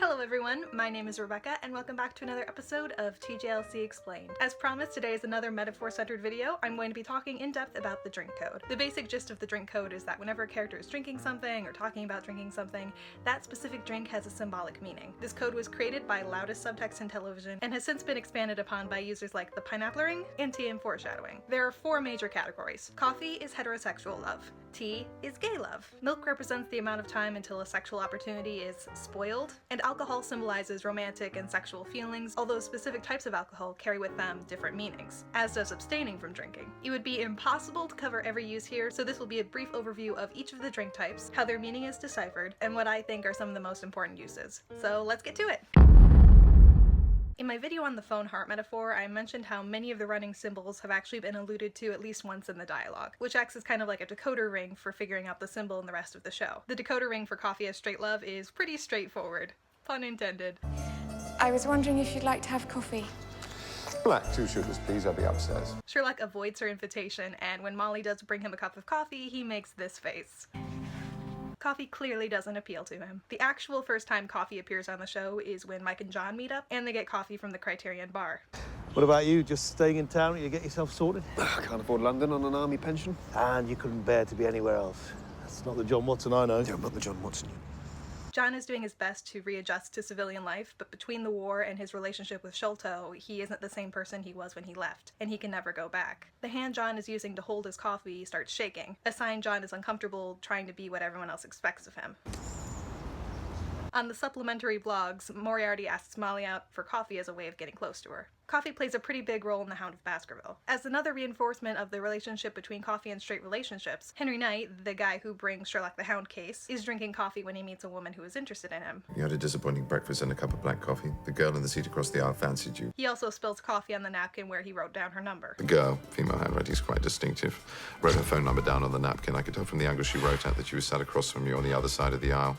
Hello everyone, my name is Rebecca and welcome back to another episode of TJLC Explained. As promised, today is another metaphor-centered video. I'm going to be talking in depth about the drink code. The basic gist of the drink code is that whenever a character is drinking something or talking about drinking something, that specific drink has a symbolic meaning. This code was created by loudest subtext in television and has since been expanded upon by users like the Pinaplering and teaandforeshadowing. There are four major categories. Coffee is heterosexual love. Tea is gay love. Milk represents the amount of time until a sexual opportunity is spoiled. And alcohol symbolizes romantic and sexual feelings, although specific types of alcohol carry with them different meanings, as does abstaining from drinking. It would be impossible to cover every use here, so this will be a brief overview of each of the drink types, how their meaning is deciphered, and what I think are some of the most important uses. So let's get to it! In my video on the phone heart metaphor, I mentioned how many of the running symbols have actually been alluded to at least once in the dialogue, which acts as kind of like a decoder ring for figuring out the symbol in the rest of the show. The decoder ring for coffee as straight love is pretty straightforward. Pun intended. I was wondering if you'd like to have coffee. Black, 2 sugars, please. I'll be upstairs. Sherlock avoids her invitation, and when Molly does bring him a cup of coffee, he makes this face. Coffee clearly doesn't appeal to him. The actual first time coffee appears on the show is when Mike and John meet up, and they get coffee from the Criterion bar. What about you? Just staying in town and you get yourself sorted? I can't afford London on an army pension. And you couldn't bear to be anywhere else. That's not the John Watson I know. Yeah, I'm not the John Watson. John is doing his best to readjust to civilian life, but between the war and his relationship with Sholto, he isn't the same person he was when he left, and he can never go back. The hand John is using to hold his coffee starts shaking, a sign John is uncomfortable trying to be what everyone else expects of him. On the supplementary blogs, Moriarty asks Molly out for coffee as a way of getting close to her. Coffee plays a pretty big role in The Hound of Baskerville. As another reinforcement of the relationship between coffee and straight relationships, Henry Knight, the guy who brings Sherlock the Hound case, is drinking coffee when he meets a woman who is interested in him. You had a disappointing breakfast and a cup of black coffee. The girl in the seat across the aisle fancied you. He also spills coffee on the napkin where he wrote down her number. The girl, female handwriting is quite distinctive, wrote her phone number down on the napkin. I could tell from the angle she wrote at that she was sat across from you on the other side of the aisle.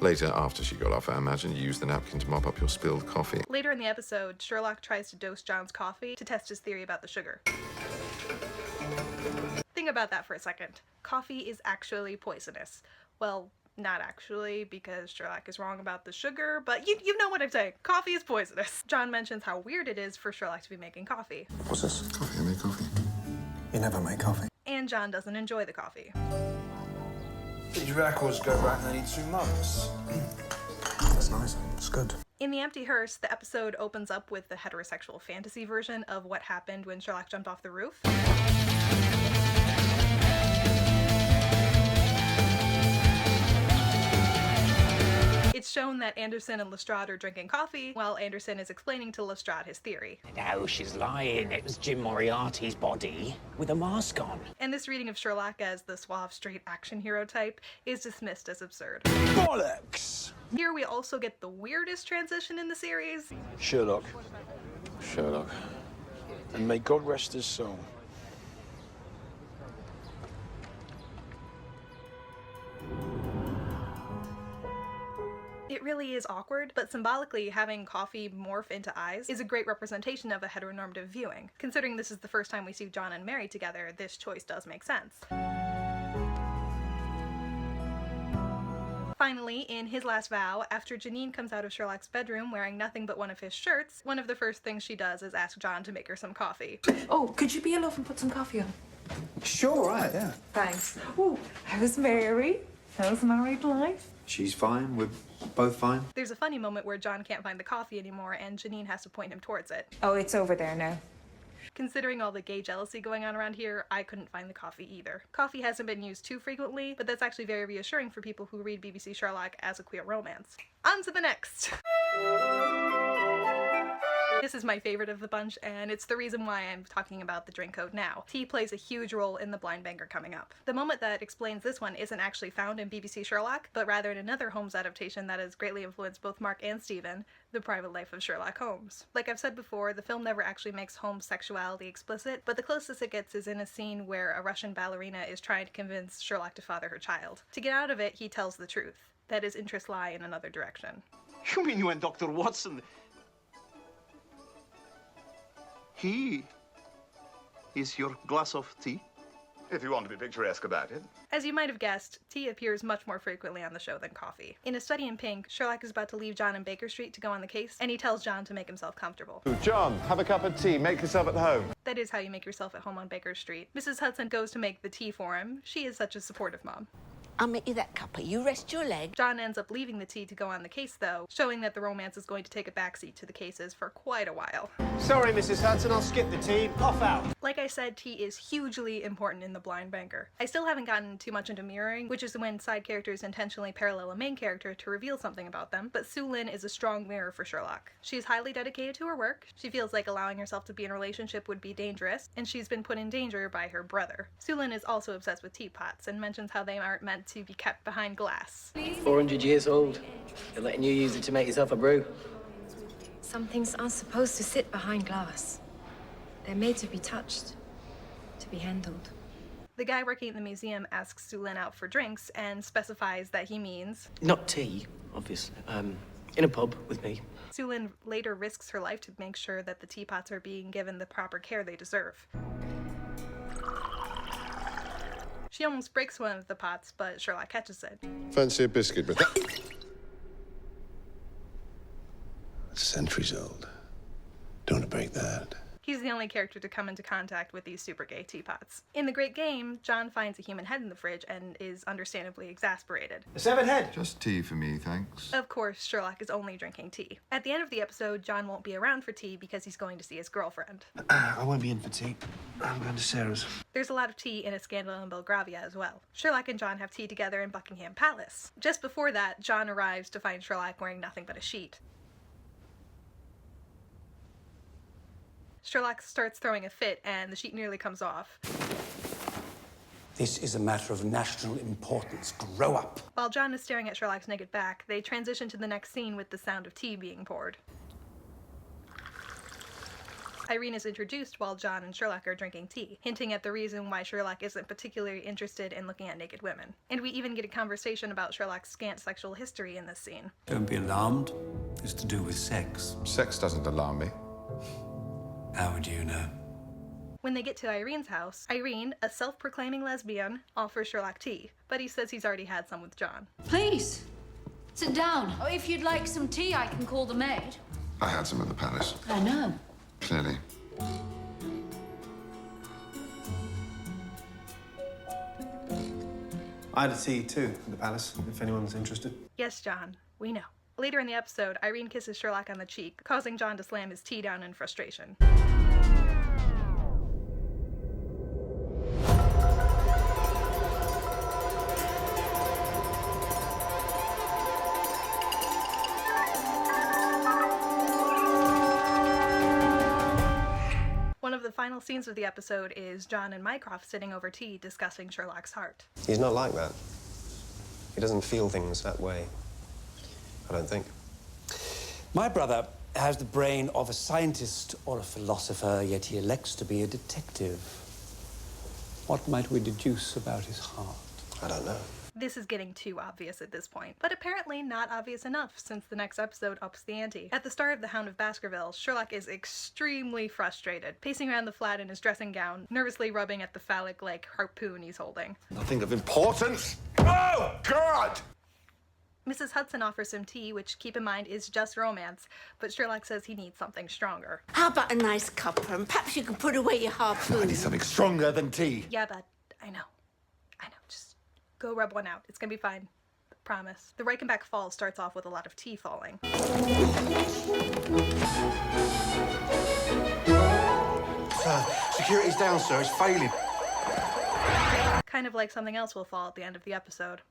Later, after she got off, I imagine you used the napkin to mop up your spilled coffee. Later in the episode, Sherlock tries to dose John's coffee to test his theory about the sugar. Think about that for a second. Coffee is actually poisonous. Well, not actually, because Sherlock is wrong about the sugar, but you know what I'm saying. Coffee is poisonous. John mentions how weird it is for Sherlock to be making coffee. What's this? Coffee, I make coffee. You never make coffee. And John doesn't enjoy the coffee. These records go back nearly 2 months. That's nice. It's good. In The Empty Hearse, the episode opens up with the heterosexual fantasy version of what happened when Sherlock jumped off the roof. It's shown that Anderson and Lestrade are drinking coffee, while Anderson is explaining to Lestrade his theory. No, she's lying. It was Jim Moriarty's body with a mask on. And this reading of Sherlock as the suave, straight action hero type is dismissed as absurd. Bollocks! Here we also get the weirdest transition in the series. Sherlock. Sherlock. And may God rest his soul. It really is awkward, but symbolically having coffee morph into eyes is a great representation of a heteronormative viewing. Considering this is the first time we see John and Mary together, this choice does make sense. Finally, in His Last Vow, after Janine comes out of Sherlock's bedroom wearing nothing but one of his shirts, one of the first things she does is ask John to make her some coffee. Oh, could you be a love and put some coffee on? Sure, right, yeah. Thanks. Oh, how's Mary? How's married life? She's fine. We're both fine. There's a funny moment where John can't find the coffee anymore and Janine has to point him towards it. Oh, it's over there now. Considering all the gay jealousy going on around here, I couldn't find the coffee either. Coffee hasn't been used too frequently, but that's actually very reassuring for people who read BBC Sherlock as a queer romance. On to the next! This is my favorite of the bunch, and it's the reason why I'm talking about the drink code now. Tea plays a huge role in the blind banger coming up. The moment that explains this one isn't actually found in BBC Sherlock, but rather in another Holmes adaptation that has greatly influenced both Mark and Stephen, The Private Life of Sherlock Holmes. Like I've said before, the film never actually makes Holmes' sexuality explicit, but the closest it gets is in a scene where a Russian ballerina is trying to convince Sherlock to father her child. To get out of it, he tells the truth, that his interests lie in another direction. You mean you and Dr. Watson? He is your glass of tea? if you want to be picturesque about it. As you might have guessed, tea appears much more frequently on the show than coffee. In A Study in Pink, Sherlock is about to leave John in Baker Street to go on the case, and he tells John to make himself comfortable. John, have a cup of tea. Make yourself at home. That is how you make yourself at home on Baker Street. Mrs. Hudson goes to make the tea for him. She is such a supportive mom. I'll make you that cuppa. You rest your leg. John ends up leaving the tea to go on the case, though, showing that the romance is going to take a backseat to the cases for quite a while. Sorry, Mrs. Hudson, I'll skip the tea. Off out. Like I said, tea is hugely important in The Blind Banker. I still haven't gotten too much into mirroring, which is when side characters intentionally parallel a main character to reveal something about them, but Sue Lin is a strong mirror for Sherlock. She's highly dedicated to her work, she feels like allowing herself to be in a relationship would be dangerous, and she's been put in danger by her brother. Sue Lin is also obsessed with teapots, and mentions how they aren't meant to be kept behind glass. 400 years old. They're letting you use it to make yourself a brew. Some things aren't supposed to sit behind glass. They're made to be touched, to be handled. The guy working at the museum asks Sue Lin out for drinks and specifies that he means... Not tea, obviously. In a pub with me. Sue Lin later risks her life to make sure that the teapots are being given the proper care they deserve. She almost breaks one of the pots, but Sherlock catches it. Fancy a biscuit with that? It's centuries old. Don't want to break that. He's the only character to come into contact with these super gay teapots. In The Great Game, John finds a human head in the fridge and is understandably exasperated. A severed head. Just tea for me, thanks. Of course, Sherlock is only drinking tea. At the end of the episode, John won't be around for tea because he's going to see his girlfriend. I won't be in for tea. I'm going to Sarah's. There's a lot of tea in A Scandal in Belgravia as well. Sherlock and John have tea together in Buckingham Palace. Just before that, John arrives to find Sherlock wearing nothing but a sheet. Sherlock starts throwing a fit, and the sheet nearly comes off. This is a matter of national importance. Grow up. While John is staring at Sherlock's naked back, they transition to the next scene with the sound of tea being poured. Irene is introduced while John and Sherlock are drinking tea, hinting at the reason why Sherlock isn't particularly interested in looking at naked women. And we even get a conversation about Sherlock's scant sexual history in this scene. Don't be alarmed. It's to do with sex. Sex doesn't alarm me. How would you know? When they get to Irene's house, Irene, a self-proclaiming lesbian, offers Sherlock tea, but he says he's already had some with John. Please, sit down. Oh, if you'd like some tea, I can call the maid. I had some at the palace. I know. Clearly. I had a tea too at the palace, if anyone's interested. Yes, John, we know. Later in the episode, Irene kisses Sherlock on the cheek, causing John to slam his tea down in frustration. One of the final scenes of the episode is John and Mycroft sitting over tea discussing Sherlock's heart. He's not like that. He doesn't feel things that way, I don't think. My brother has the brain of a scientist or a philosopher, yet he elects to be a detective. What might we deduce about his heart? I don't know. This is getting too obvious at this point, but apparently not obvious enough since the next episode ups the ante. At the start of The Hound of Baskerville, Sherlock is extremely frustrated, pacing around the flat in his dressing gown, nervously rubbing at the phallic-like harpoon he's holding. Nothing of importance? Oh, God! Mrs. Hudson offers him tea, which, keep in mind, is just romance, but Sherlock says he needs something stronger. How about a nice cuppa, and perhaps you can put away your harpoon. I need something stronger than tea. Yeah, but I know. Just go rub one out. It's gonna be fine. Promise. The Reichenbach Fall starts off with a lot of tea falling. Security's down, sir. It's failing. Kind of like something else will fall at the end of the episode.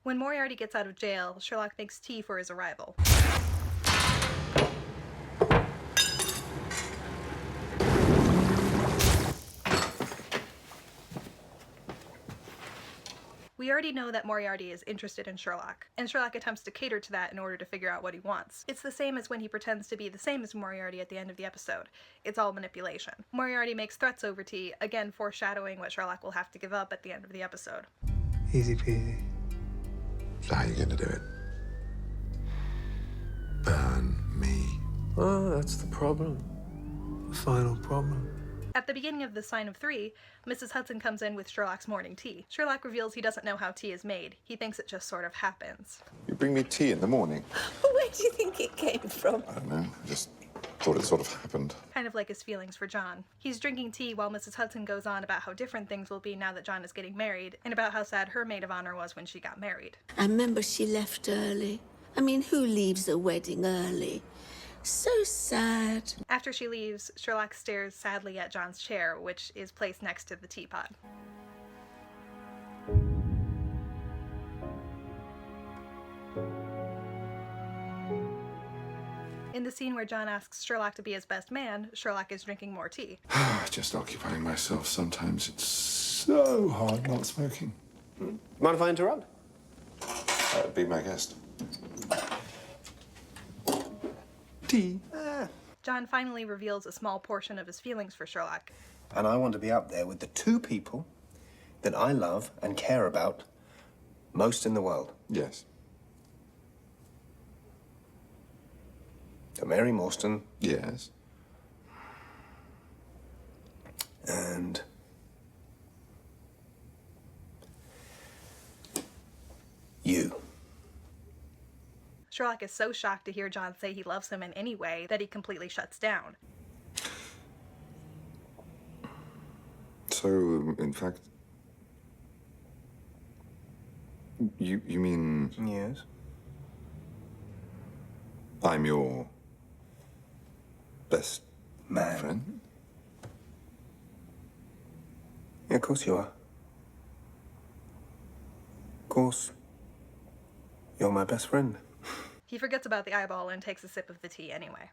When Moriarty gets out of jail, Sherlock makes tea for his arrival. We already know that Moriarty is interested in Sherlock, and Sherlock attempts to cater to that in order to figure out what he wants. It's the same as when he pretends to be the same as Moriarty at the end of the episode. It's all manipulation. Moriarty makes threats over tea, again foreshadowing what Sherlock will have to give up at the end of the episode. Easy peasy. So how are you going to do it? Burn me. Oh, that's the problem. The final problem. At the beginning of The Sign of Three, Mrs. Hudson comes in with Sherlock's morning tea. Sherlock reveals he doesn't know how tea is made. He thinks it just sort of happens. You bring me tea in the morning? Where do you think it came from? I don't know. I just thought it sort of happened. Kind of like his feelings for John. He's drinking tea while Mrs. Hudson goes on about how different things will be now that John is getting married, and about how sad her maid of honor was when she got married. I remember she left early. I mean, who leaves a wedding early? So sad. After she leaves, Sherlock stares sadly at John's chair, which is placed next to the teapot. In the scene where John asks Sherlock to be his best man, Sherlock is drinking more tea. Just occupying myself. Sometimes it's so hard not smoking. Mind if I interrupt? Be my guest. Tea. John finally reveals a small portion of his feelings for Sherlock. And I want to be up there with the two people that I love and care about most in the world. Yes. So Mary Morstan. Yes. And you. Sherlock is so shocked to hear John say he loves him in any way that he completely shuts down. So, in fact, you mean... Yes. I'm your best man friend? Yeah, of course you are. Of course, you're my best friend. He forgets about the eyeball and takes a sip of the tea anyway.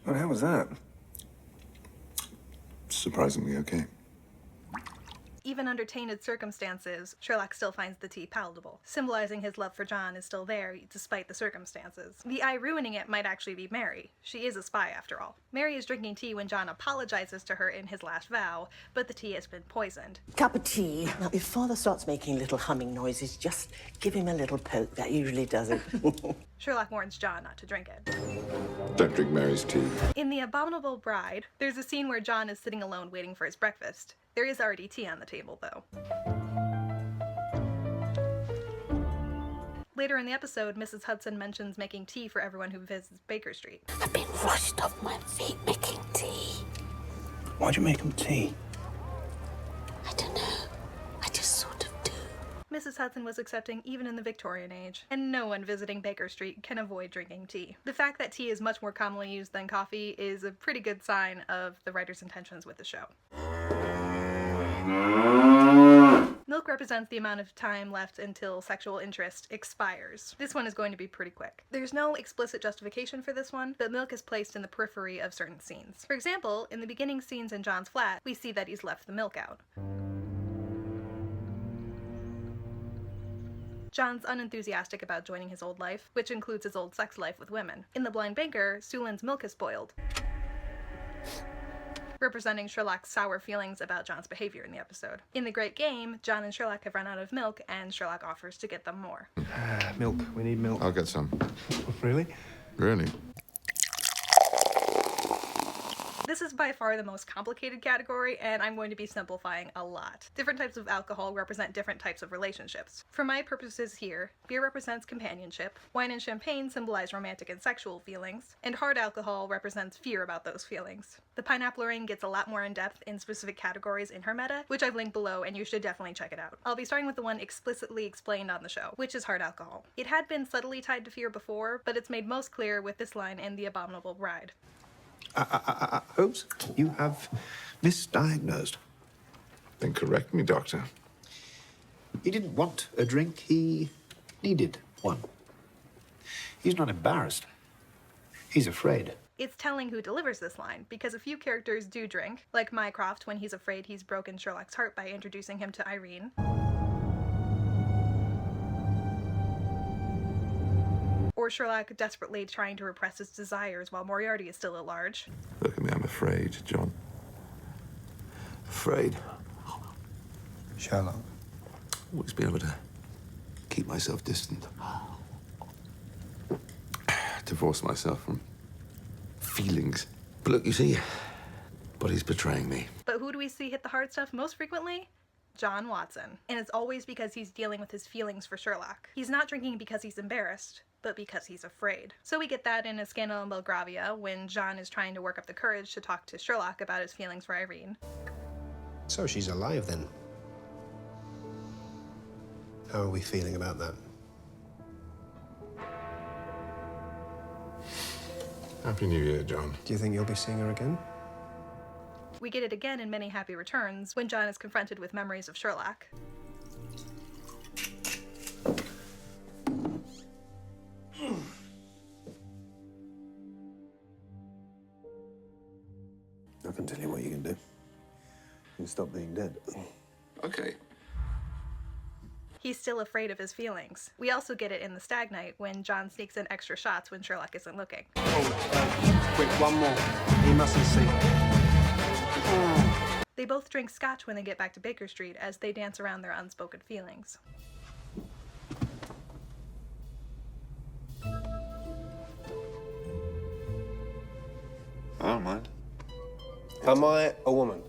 Well, how was that? Surprisingly okay. Even under tainted circumstances, Sherlock still finds the tea palatable. Symbolizing his love for John is still there, despite the circumstances. The eye ruining it might actually be Mary. She is a spy, after all. Mary is drinking tea when John apologizes to her in his last vow, but the tea has been poisoned. Cup of tea. Now, if Father starts making little humming noises, just give him a little poke. That usually does it. Sherlock warns John not to drink it. Don't drink Mary's tea. In The Abominable Bride, there's a scene where John is sitting alone waiting for his breakfast. There is already tea on the table, though. Later in the episode, Mrs. Hudson mentions making tea for everyone who visits Baker Street. I've been rushed off my feet making tea. Why'd you make him tea? I don't know. I just sort of do. Mrs. Hudson was accepting even in the Victorian age, and no one visiting Baker Street can avoid drinking tea. The fact that tea is much more commonly used than coffee is a pretty good sign of the writer's intentions with the show. Milk represents the amount of time left until sexual interest expires. This one is going to be pretty quick. There's no explicit justification for this one, but milk is placed in the periphery of certain scenes. For example, in the beginning scenes in John's flat, we see that he's left the milk out. John's unenthusiastic about joining his old life, which includes his old sex life with women. In The Blind Banker, Sulan's milk is spoiled, representing Sherlock's sour feelings about John's behavior in the episode. In The Great Game, John and Sherlock have run out of milk, and Sherlock offers to get them more. Milk. We need milk. I'll get some. Really? Really? This is by far the most complicated category, and I'm going to be simplifying a lot. Different types of alcohol represent different types of relationships. For my purposes here, beer represents companionship, wine and champagne symbolize romantic and sexual feelings, and hard alcohol represents fear about those feelings. The Pinapplering gets a lot more in-depth in specific categories in her meta, which I've linked below, and you should definitely check it out. I'll be starting with the one explicitly explained on the show, which is hard alcohol. It had been subtly tied to fear before, but it's made most clear with this line in The Abominable Bride. Holmes, you have misdiagnosed. Then correct me, Doctor. He didn't want a drink, he needed one. He's not embarrassed. He's afraid. It's telling who delivers this line, because a few characters do drink, like Mycroft when he's afraid he's broken Sherlock's heart by introducing him to Irene. Or Sherlock desperately trying to repress his desires while Moriarty is still at large. Look at me, I'm afraid, John. Afraid. Sherlock. Always be able to keep myself distant. divorce myself from feelings. But look, you see, body's betraying me. But who do we see hit the hard stuff most frequently? John Watson. And it's always because he's dealing with his feelings for Sherlock. He's not drinking because he's embarrassed, but because he's afraid. So we get that in A Scandal in Belgravia, when John is trying to work up the courage to talk to Sherlock about his feelings for Irene. So she's alive then? How are we feeling about that? Happy New Year, John. Do you think you'll be seeing her again? We get it again in Many Happy Returns, when John is confronted with memories of Sherlock. I can tell you what you can do. You can stop being dead. Okay. He's still afraid of his feelings. We also get it in The Stag Night, when John sneaks in extra shots when Sherlock isn't looking. Quick, one more. He mustn't see. They both drink scotch when they get back to Baker Street as they dance around their unspoken feelings. I don't mind. Am I a woman?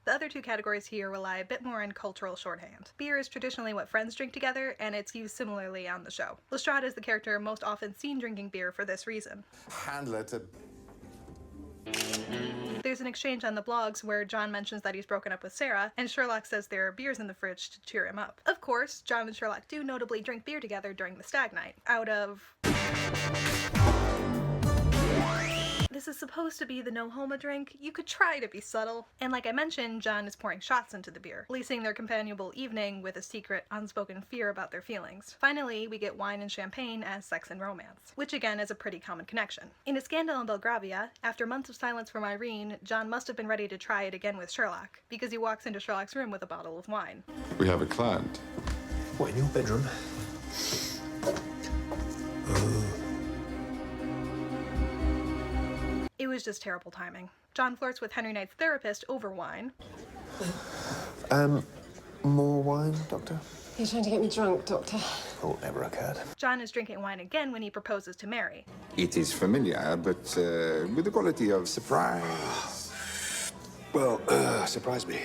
The other two categories here rely a bit more on cultural shorthand. Beer is traditionally what friends drink together, and it's used similarly on the show. Lestrade is the character most often seen drinking beer for this reason. Handler to... There's an exchange on the blogs where John mentions that he's broken up with Sarah, and Sherlock says there are beers in the fridge to cheer him up. Of course, John and Sherlock do notably drink beer together during the Stag Night, out of... This is supposed to be the no-homa drink. You could try to be subtle. And like I mentioned, John is pouring shots into the beer, lacing their companionable evening with a secret, unspoken fear about their feelings. Finally, we get wine and champagne as sex and romance, which again is a pretty common connection. In A Scandal in Belgravia, after months of silence from Irene, John must have been ready to try it again with Sherlock, because he walks into Sherlock's room with a bottle of wine. We have a client. What, in your bedroom? Oh. It was just terrible timing. John flirts with Henry Knight's therapist over wine. More wine, Doctor? You're trying to get me drunk, Doctor. Thought never occurred. John is drinking wine again when he proposes to Mary. It is familiar, but with the quality of surprise. Well, surprise me.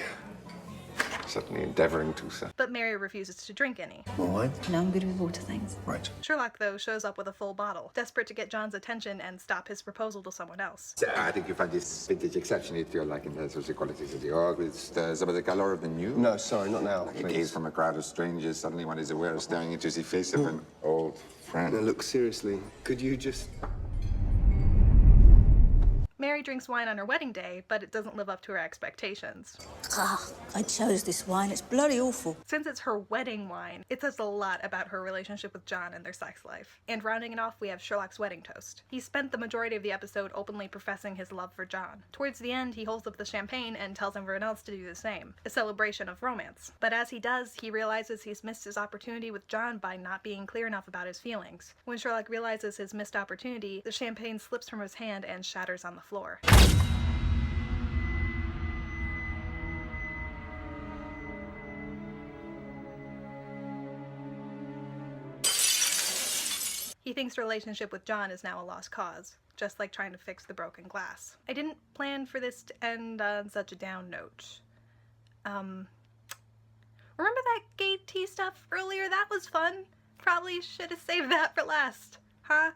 Certainly endeavouring to, sir. But Mary refuses to drink any. More wine? No, I'm good with water, thanks. Right. Sherlock, though, shows up with a full bottle, desperate to get John's attention and stop his proposal to someone else. I think you find this vintage exceptionally to your liking. There's also qualities of the org with some of the colour of the new. No, sorry, not now. Like a gaze from a crowd of strangers. Suddenly one is aware of staring into the face of an old friend. Now, look, seriously, could you just... Mary drinks wine on her wedding day, but it doesn't live up to her expectations. I chose this wine. It's bloody awful. Since it's her wedding wine, it says a lot about her relationship with John and their sex life. And rounding it off, we have Sherlock's wedding toast. He spent the majority of the episode openly professing his love for John. Towards the end, he holds up the champagne and tells everyone else to do the same, a celebration of romance. But as he does, he realizes he's missed his opportunity with John by not being clear enough about his feelings. When Sherlock realizes his missed opportunity, the champagne slips from his hand and shatters on the floor. He thinks the relationship with John is now a lost cause, just like trying to fix the broken glass. I didn't plan for this to end on such a down note. Remember that gay tea stuff earlier? That was fun. Probably should have saved that for last, huh?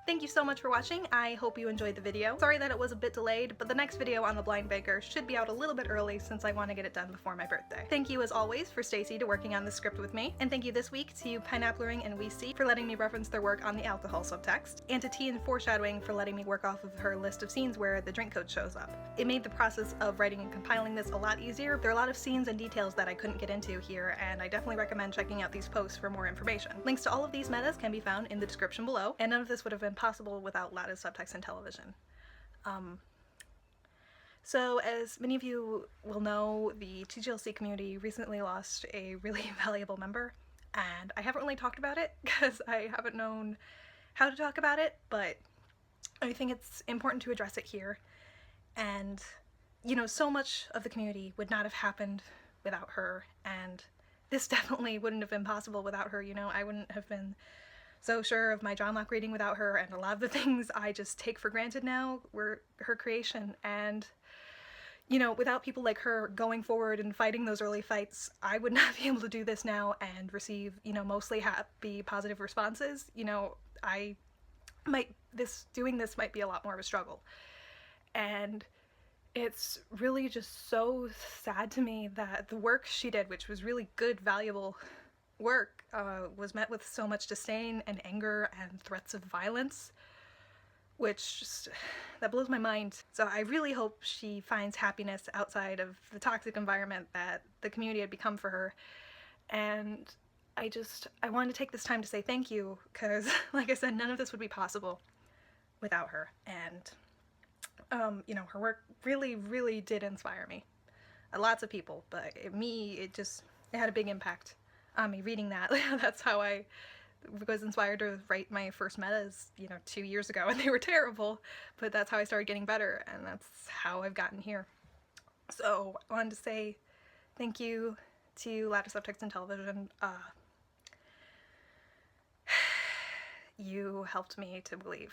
Thank you so much for watching. I hope you enjoyed the video. Sorry that it was a bit delayed, but the next video on the Blind Baker should be out a little bit early since I want to get it done before my birthday. Thank you as always for Stacey to working on the script with me, and thank you this week to Pinapplering and Weeesi for letting me reference their work on the alcohol subtext, and to Tea and Foreshadowing for letting me work off of her list of scenes where the drink code shows up. It made the process of writing and compiling this a lot easier. There are a lot of scenes and details that I couldn't get into here, and I definitely recommend checking out these posts for more information. Links to all of these metas can be found in the description below, and none of this would have been possible without lattice subtext and television. So as many of you will know, the TJLC community recently lost a really valuable member, and I haven't really talked about it because I haven't known how to talk about it, but I think it's important to address it here. And, you know, so much of the community would not have happened without her, and this definitely wouldn't have been possible without her. You know, I wouldn't have been so sure of my Johnlock reading without her, and a lot of the things I just take for granted now were her creation. And, you know, without people like her going forward and fighting those early fights, I would not be able to do this now and receive, you know, mostly happy, positive responses. You know, doing this might be a lot more of a struggle. And it's really just so sad to me that the work she did, which was really good, valuable work, was met with so much disdain and anger and threats of violence, which just, that blows my mind. So I really hope she finds happiness outside of the toxic environment that the community had become for her. And I wanted to take this time to say thank you, because like I said, none of this would be possible without her. And you know, her work really, really did inspire me. Lots of people, but it had a big impact on me reading that. That's how I was inspired to write my first metas, you know, 2 years ago, and they were terrible, but that's how I started getting better, and that's how I've gotten here. So I wanted to say thank you to Lattice Subtext and Television. You helped me to believe